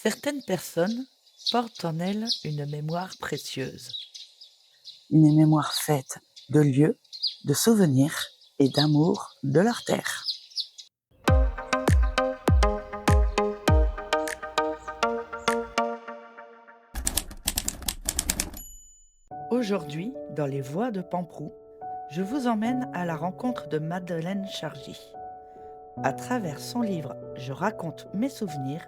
Certaines personnes portent en elles une mémoire précieuse. Une mémoire faite de lieux, de souvenirs et d'amour de leur terre. Aujourd'hui, dans les voies de Pamprou, je vous emmène à la rencontre de Madeleine Chargy. À travers son livre « Je raconte mes souvenirs »,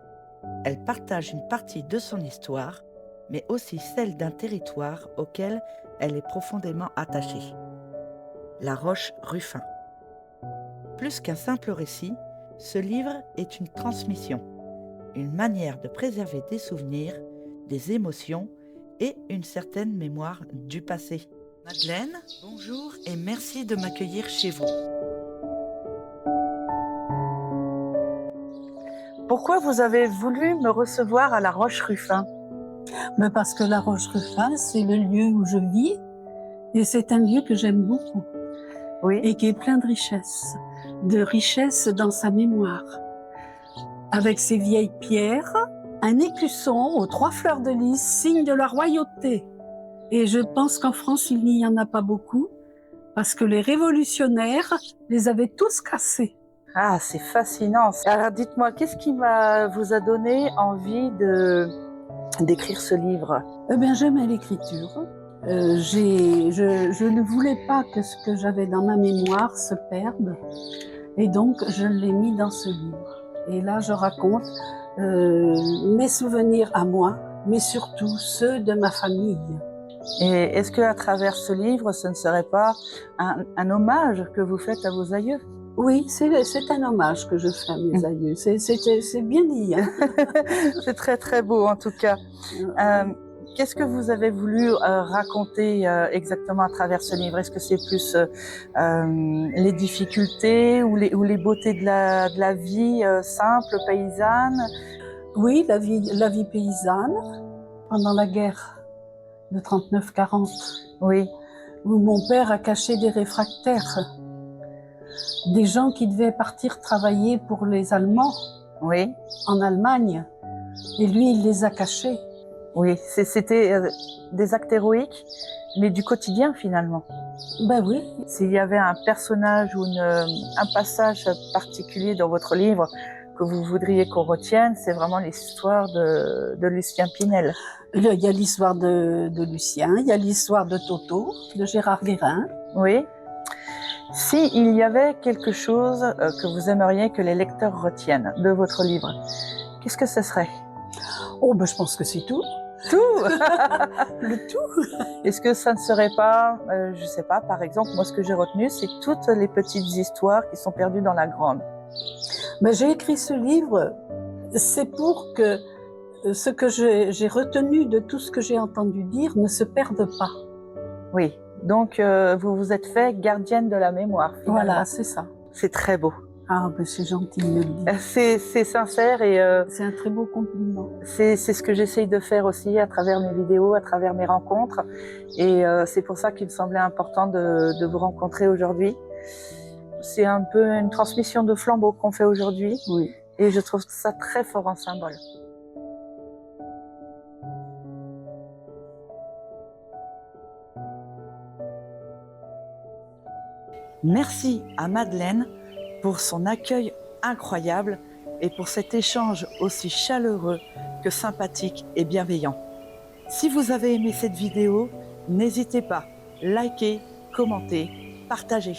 elle partage une partie de son histoire, mais aussi celle d'un territoire auquel elle est profondément attachée. La Roche-Ruffin. Plus qu'un simple récit, ce livre est une transmission, une manière de préserver des souvenirs, des émotions et une certaine mémoire du passé. Madeleine, bonjour et merci de m'accueillir chez vous. Pourquoi vous avez voulu me recevoir à la Roche-Ruffin? Parce que la Roche-Ruffin, c'est le lieu où je vis et c'est un lieu que j'aime beaucoup Oui. et qui est plein de richesses dans sa mémoire. Avec ses vieilles pierres, un écusson aux 3 fleurs de lys, signe de la royauté. Et je pense qu'en France, il n'y en a pas beaucoup parce que les révolutionnaires les avaient tous cassés. Ah, c'est fascinant. Alors dites-moi, qu'est-ce qui vous a donné envie d'écrire ce livre? Eh bien, j'aimais l'écriture. Je ne voulais pas que ce que j'avais dans ma mémoire se perde. Et donc, je l'ai mis dans ce livre. Et là, je raconte mes souvenirs à moi, mais surtout ceux de ma famille. Et est-ce qu'à travers ce livre, ce ne serait pas un hommage que vous faites à vos aïeux? Oui, c'est un hommage que je fais à mes aïeux. C'est bien dit. Hein. C'est très très beau en tout cas. Qu'est-ce que vous avez voulu raconter exactement à travers ce livre? Est-ce que c'est plus les difficultés ou les beautés de la vie simple, paysanne? Oui, la vie paysanne pendant la guerre de 39-40. Oui. Où mon père a caché des réfractaires, des gens qui devaient partir travailler pour les Allemands. Oui. En Allemagne. Et lui, il les a cachés. Oui, c'était des actes héroïques, mais du quotidien finalement. Ben oui. S'il y avait un personnage ou un passage particulier dans votre livre que vous voudriez qu'on retienne, c'est vraiment l'histoire de Lucien Pinel. Il y a l'histoire de Lucien, il y a l'histoire de Toto, de Gérard Guérin. Oui. S'il y avait quelque chose que vous aimeriez que les lecteurs retiennent de votre livre, qu'est-ce que ce serait? Oh, je pense que c'est tout. Tout. Le tout. Est-ce que ça ne serait pas, je ne sais pas, par exemple, moi ce que j'ai retenu, c'est toutes les petites histoires qui sont perdues dans la grande. J'ai écrit ce livre, c'est pour que ce que j'ai retenu de tout ce que j'ai entendu dire ne se perde pas. Oui, donc vous vous êtes fait gardienne de la mémoire, finalement. Voilà, c'est ça. C'est très beau. Ah, c'est gentil de me le dire. C'est sincère et... c'est un très beau compliment. C'est ce que j'essaye de faire aussi à travers mes vidéos, à travers mes rencontres. Et c'est pour ça qu'il me semblait important de vous rencontrer aujourd'hui. C'est un peu une transmission de flambeau qu'on fait aujourd'hui. Oui. Et je trouve ça très fort en symbole. Merci à Madeleine pour son accueil incroyable et pour cet échange aussi chaleureux que sympathique et bienveillant. Si vous avez aimé cette vidéo, n'hésitez pas, likez, commentez, partagez.